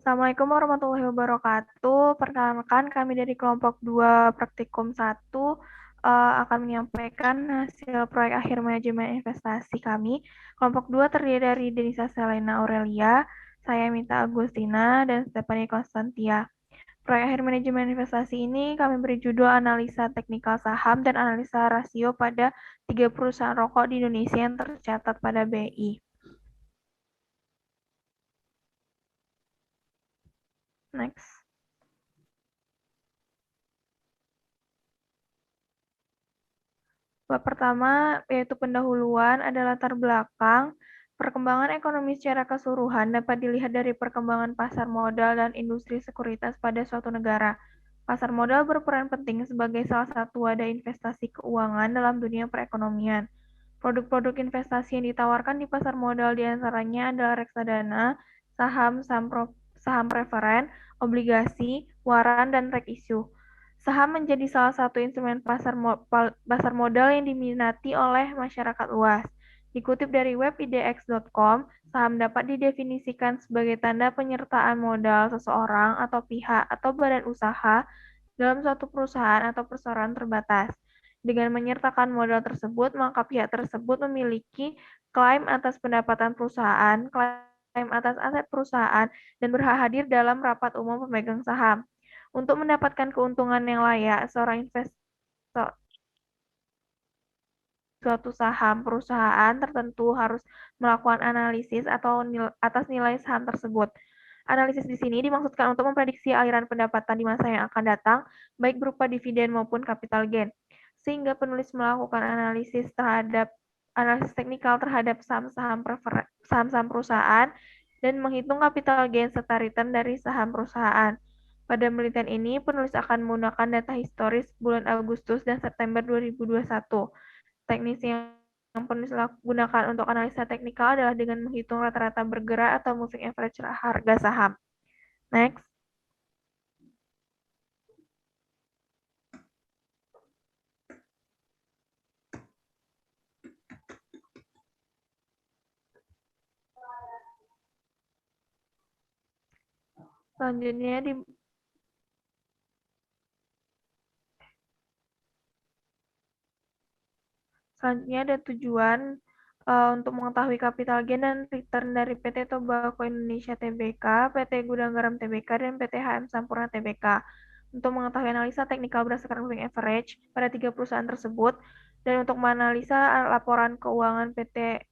Assalamualaikum warahmatullahi wabarakatuh. Perkenalkan kami dari kelompok 2 Praktikum 1 akan menyampaikan hasil proyek akhir manajemen investasi kami. Kelompok 2 terdiri dari Denisa Selena Aurelia, saya Mita Agustina, dan Stephanie Konstantia. Proyek akhir manajemen investasi ini kami beri judul analisa teknikal saham dan analisa rasio pada 3 perusahaan rokok di Indonesia yang tercatat pada BI. Next. Bab pertama yaitu pendahuluan adalah latar belakang. Perkembangan ekonomi secara keseluruhan dapat dilihat dari perkembangan pasar modal dan industri sekuritas pada suatu negara. Pasar modal berperan penting sebagai salah satu wadah investasi keuangan dalam dunia perekonomian. Produk-produk investasi yang ditawarkan di pasar modal diantaranya adalah reksadana, saham, saham preferen, obligasi, waran, dan rek issue. Saham menjadi salah satu instrumen pasar modal yang diminati oleh masyarakat luas. Dikutip dari web idx.com, saham dapat didefinisikan sebagai tanda penyertaan modal seseorang atau pihak atau badan usaha dalam suatu perusahaan atau perseroan terbatas. Dengan menyertakan modal tersebut, maka pihak tersebut memiliki klaim atas pendapatan perusahaan, klaim atas aset perusahaan, dan berhak hadir dalam rapat umum pemegang saham. Untuk mendapatkan keuntungan yang layak, seorang investor suatu saham perusahaan tertentu harus melakukan analisis atau atas nilai saham tersebut. Analisis di sini dimaksudkan untuk memprediksi aliran pendapatan di masa yang akan datang, baik berupa dividen maupun capital gain. Sehingga penulis melakukan analisis teknikal terhadap saham-saham perusahaan dan menghitung capital gain serta return dari saham perusahaan. Pada penelitian ini, penulis akan menggunakan data historis bulan Agustus dan September 2021. Teknis yang penulis gunakan untuk analisa teknikal adalah dengan menghitung rata-rata bergerak atau moving average harga saham. Next. Selanjutnya di Selanjutnya ada tujuan untuk mengetahui capital gain dan return dari PT Tobacco Indonesia Tbk, PT Gudang Garam Tbk, dan PT HM Sampurna Tbk. Untuk mengetahui analisa teknikal berdasarkan moving average pada 3 perusahaan tersebut, dan untuk menganalisa laporan keuangan PT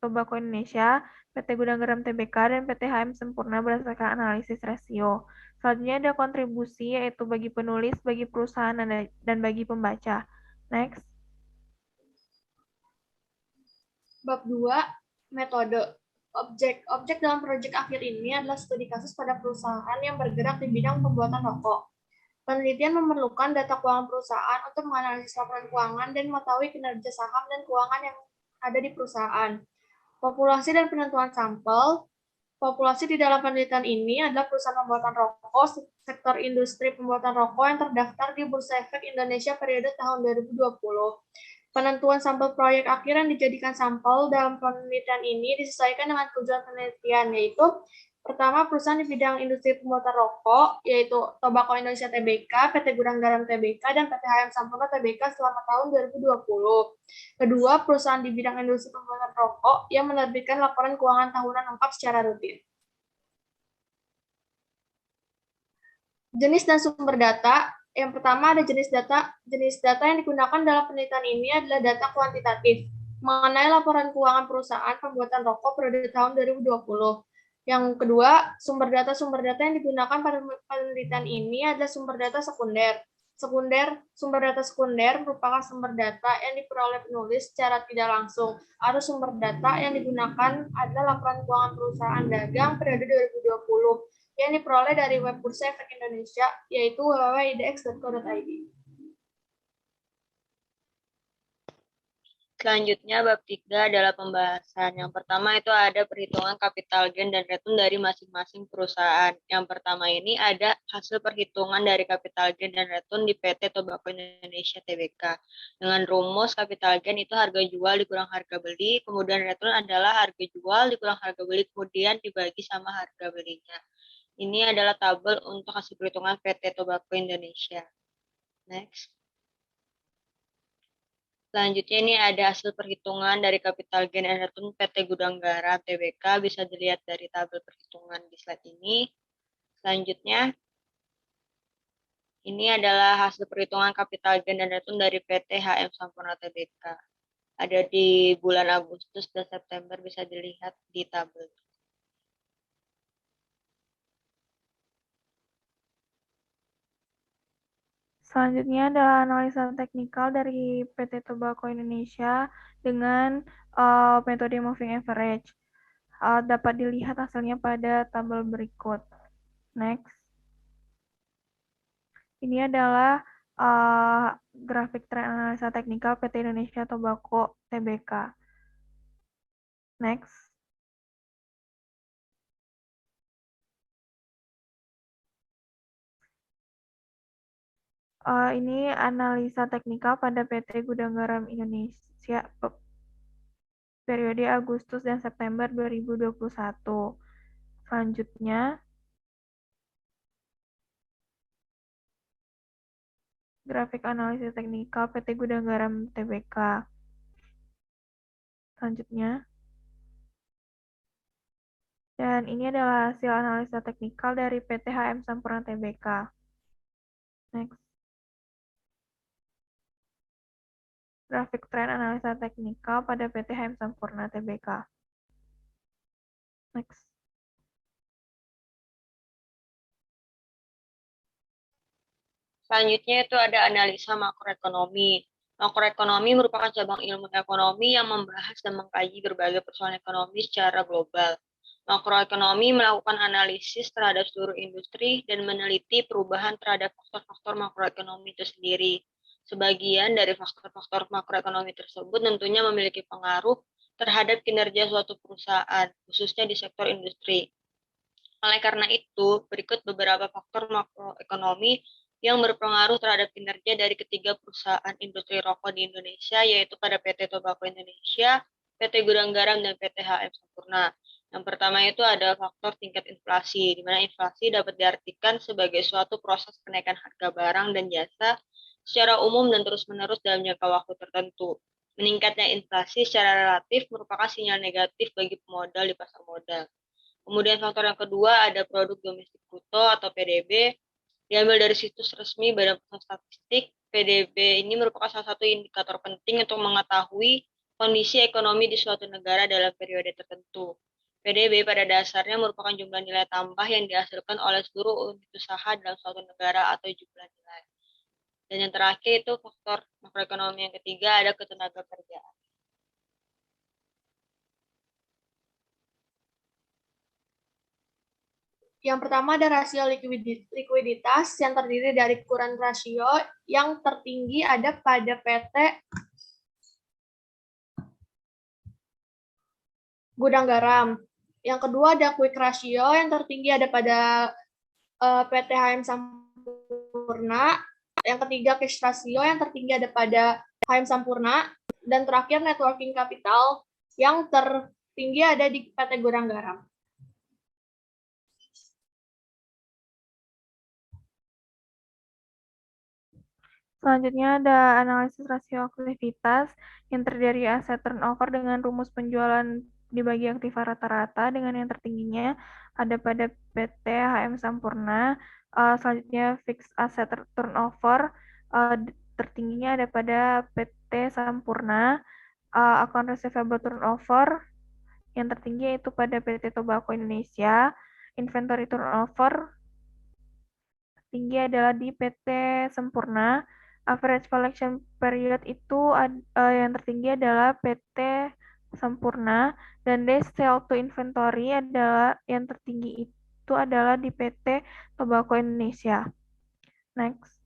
Tobacco Indonesia, PT Gudang Garam Tbk, dan PT HM Sampurna berdasarkan analisis rasio. Selanjutnya ada kontribusi, yaitu bagi penulis, bagi perusahaan, dan bagi pembaca. Next. Bab 2, metode. Objek dalam proyek akhir ini adalah studi kasus pada perusahaan yang bergerak di bidang pembuatan rokok. Penelitian memerlukan data keuangan perusahaan untuk menganalisis laporan keuangan dan mengetahui kinerja saham dan keuangan yang ada di perusahaan. Populasi dan penentuan sampel. Populasi di dalam penelitian ini adalah perusahaan pembuatan rokok, sektor industri pembuatan rokok yang terdaftar di Bursa Efek Indonesia periode tahun 2020. Penentuan sampel proyek akhir yang dijadikan sampel dalam penelitian ini disesuaikan dengan tujuan penelitian, yaitu pertama, perusahaan di bidang industri pembuatan rokok, yaitu Tobacco Indonesia Tbk, PT Gudang Garam Tbk, dan PT HM Sampurna Tbk selama tahun 2020. Kedua, perusahaan di bidang industri pembuatan rokok yang menerbitkan laporan keuangan tahunan lengkap secara rutin. Jenis dan sumber data. Yang pertama ada jenis data. Jenis data yang digunakan dalam penelitian ini adalah data kuantitatif mengenai laporan keuangan perusahaan pembuatan rokok periode tahun 2020. Yang kedua, sumber data yang digunakan pada penelitian ini adalah sumber data sekunder. Sumber data sekunder merupakan sumber data yang diperoleh penulis secara tidak langsung. Arus sumber data yang digunakan adalah laporan keuangan perusahaan dagang periode 2020 yang diperoleh dari web Bursa Efek Indonesia, yaitu www.idx.co.id. Selanjutnya, bab 3 adalah pembahasan. Yang pertama itu ada perhitungan capital gain dan return dari masing-masing perusahaan. Yang pertama ini ada hasil perhitungan dari capital gain dan return di PT Tobacco Indonesia Tbk. Dengan rumus capital gain itu harga jual dikurang harga beli, kemudian return adalah harga jual dikurang harga beli, kemudian dibagi sama harga belinya. Ini adalah tabel untuk hasil perhitungan PT Tobacco Indonesia. Next. Selanjutnya ini ada hasil perhitungan dari capital gain and return PT Gudang Garam Tbk, bisa dilihat dari tabel perhitungan di slide ini. Selanjutnya, ini adalah hasil perhitungan capital gain dan return dari PT HM Sampurna Tbk. Ada di bulan Agustus dan September, bisa dilihat di tabel. Selanjutnya adalah analisa teknikal dari PT Tobacco Indonesia dengan metode moving average. Dapat dilihat hasilnya pada tabel berikut. Next. Ini adalah grafik tren analisa teknikal PT Indonesia Tobacco Tbk. Next. Ini analisa teknikal pada PT Gudang Garam Indonesia periode Agustus dan September 2021. Selanjutnya, grafik analisis teknikal PT Gudang Garam Tbk. Selanjutnya, dan ini adalah hasil analisa teknikal dari PT HM Sampurna Tbk. Next. Grafik tren analisa teknikal pada PT HM Sampurna Tbk. Next. Selanjutnya itu ada analisa makroekonomi. Makroekonomi merupakan cabang ilmu ekonomi yang membahas dan mengkaji berbagai persoalan ekonomi secara global. Makroekonomi melakukan analisis terhadap seluruh industri dan meneliti perubahan terhadap faktor-faktor makroekonomi itu sendiri. Sebagian dari faktor-faktor makroekonomi tersebut tentunya memiliki pengaruh terhadap kinerja suatu perusahaan, khususnya di sektor industri. Oleh karena itu, berikut beberapa faktor makroekonomi yang berpengaruh terhadap kinerja dari ketiga perusahaan industri rokok di Indonesia, yaitu pada PT Tobacco Indonesia, PT Gudang Garam, dan PT HM Sampurna. Yang pertama itu ada faktor tingkat inflasi, di mana inflasi dapat diartikan sebagai suatu proses kenaikan harga barang dan jasa secara umum dan terus-menerus dalam jangka waktu tertentu. Meningkatnya inflasi secara relatif merupakan sinyal negatif bagi pemodal di pasar modal. Kemudian faktor yang kedua ada produk domestik bruto atau PDB, diambil dari situs resmi Badan Pusat Statistik. PDB ini merupakan salah satu indikator penting untuk mengetahui kondisi ekonomi di suatu negara dalam periode tertentu. PDB pada dasarnya merupakan jumlah nilai tambah yang dihasilkan oleh seluruh unit usaha dalam suatu negara atau jumlah nilai. Dan yang terakhir itu faktor makroekonomi yang ketiga ada ketenaga kerjaan. Yang pertama ada rasio likuiditas yang terdiri dari current rasio yang tertinggi ada pada PT Gudang Garam. Yang kedua ada quick ratio yang tertinggi ada pada PT HM Sampurna. Yang ketiga cash ratio yang tertinggi ada pada HM Sampurna. Dan terakhir net working capital yang tertinggi ada di PT Gudang Garam. Selanjutnya ada analisis rasio aktivitas yang terdiri dari aset turnover dengan rumus penjualan dibagi aktiva rata-rata dengan yang tertingginya ada pada PT HM Sampurna. Selanjutnya fixed asset turnover tertingginya ada pada PT Sampurna. Account receivable turnover yang tertinggi yaitu pada PT Tobacco Indonesia. Inventory turnover tinggi adalah di PT Sampurna. Average collection period itu yang tertinggi adalah PT Sampurna dan days sale to inventory adalah yang tertinggi itu adalah di PT Tobacco Indonesia. Next.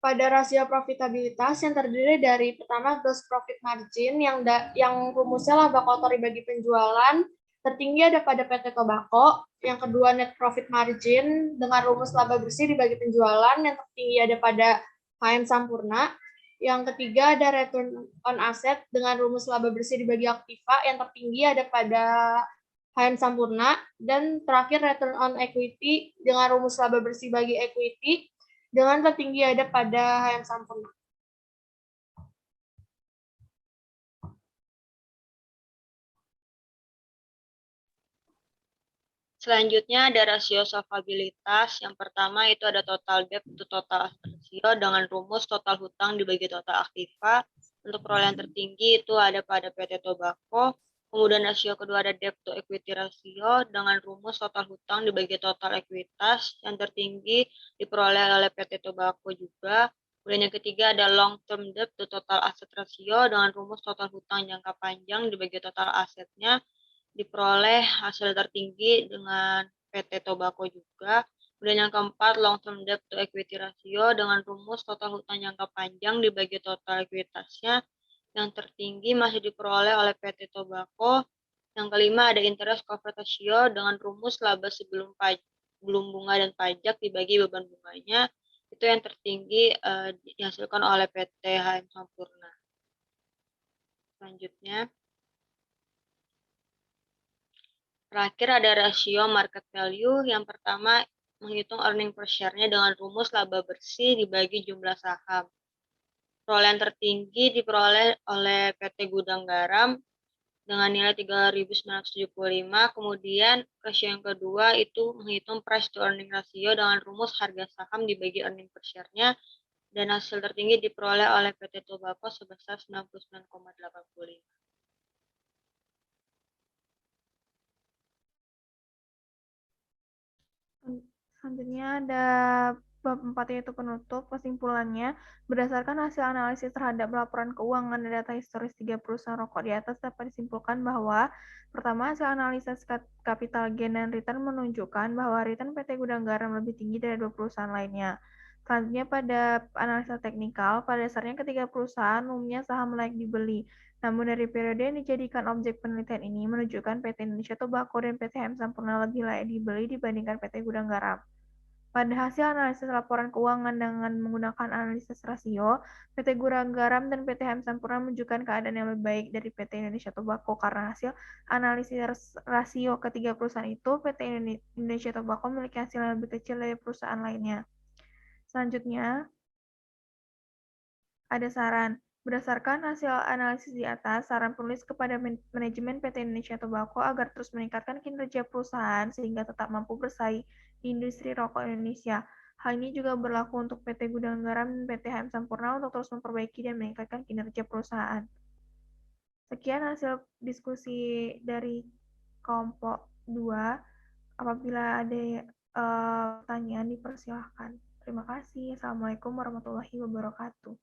pada rasio profitabilitas yang terdiri dari pertama gross profit margin yang rumusnya laba kotor dibagi penjualan, tertinggi ada pada PT Tobacco, yang kedua net profit margin dengan rumus laba bersih dibagi penjualan, yang tertinggi ada pada HM Sampurna, yang ketiga ada return on asset dengan rumus laba bersih dibagi aktiva, yang tertinggi ada pada HM Sampurna, dan terakhir return on equity dengan rumus laba bersih bagi equity dengan tertinggi ada pada HM Sampurna. Selanjutnya ada rasio solvabilitas. Yang pertama itu ada total debt to total asset ratio dengan rumus total hutang dibagi total aktiva. Untuk perolehan tertinggi itu ada pada PT Tobacco. Kemudian rasio kedua ada debt to equity ratio dengan rumus total hutang dibagi total ekuitas. Yang tertinggi diperoleh oleh PT Tobacco juga. Kemudian yang ketiga ada long term debt to total asset ratio dengan rumus total hutang jangka panjang dibagi total asetnya, diperoleh hasil tertinggi dengan PT Tobacco juga. Kemudian yang keempat, long term debt to equity ratio dengan rumus total hutang jangka panjang dibagi total ekuitasnya, yang tertinggi masih diperoleh oleh PT Tobacco. Yang kelima ada interest coverage ratio dengan rumus laba sebelum bunga dan pajak dibagi beban bunganya, itu yang tertinggi dihasilkan oleh PT HM Sampurna. Selanjutnya, terakhir ada rasio market value. Yang pertama, menghitung earning per share-nya dengan rumus laba bersih dibagi jumlah saham. Perolehan tertinggi diperoleh oleh PT Gudang Garam dengan nilai 3.975. Kemudian rasio yang kedua itu menghitung price to earning ratio dengan rumus harga saham dibagi earning per share-nya, dan hasil tertinggi diperoleh oleh PT Tobacco sebesar 99,85. Selanjutnya ada bab 4 yaitu penutup. Kesimpulannya, berdasarkan hasil analisis terhadap laporan keuangan dan data historis 3 perusahaan rokok di atas dapat disimpulkan bahwa pertama, hasil analisis capital gain dan return menunjukkan bahwa return PT Gudang Garam lebih tinggi dari 2 perusahaan lainnya. Selanjutnya pada analisa teknikal, pada dasarnya ketiga perusahaan umumnya saham layak dibeli. Namun dari periode yang dijadikan objek penelitian ini menunjukkan PT Indonesia Tobacco dan PT HM Sampurna lebih layak dibeli dibandingkan PT Gudang Garam. Pada hasil analisis laporan keuangan dengan menggunakan analisis rasio, PT Gudang Garam dan PT HM Sampurna menunjukkan keadaan yang lebih baik dari PT Indonesia Tobacco karena hasil analisis rasio ketiga perusahaan itu, PT Indonesia Tobacco memiliki hasil yang lebih kecil dari perusahaan lainnya. Selanjutnya, ada saran. Berdasarkan hasil analisis di atas, saran penulis kepada manajemen PT Indonesia Tobacco agar terus meningkatkan kinerja perusahaan sehingga tetap mampu bersaing di industri rokok Indonesia. Hal ini juga berlaku untuk PT Gudang Garam dan PT HM Sampurna untuk terus memperbaiki dan meningkatkan kinerja perusahaan. Sekian hasil diskusi dari kelompok 2. Apabila ada pertanyaan, dipersilahkan. Terima kasih. Assalamualaikum warahmatullahi wabarakatuh.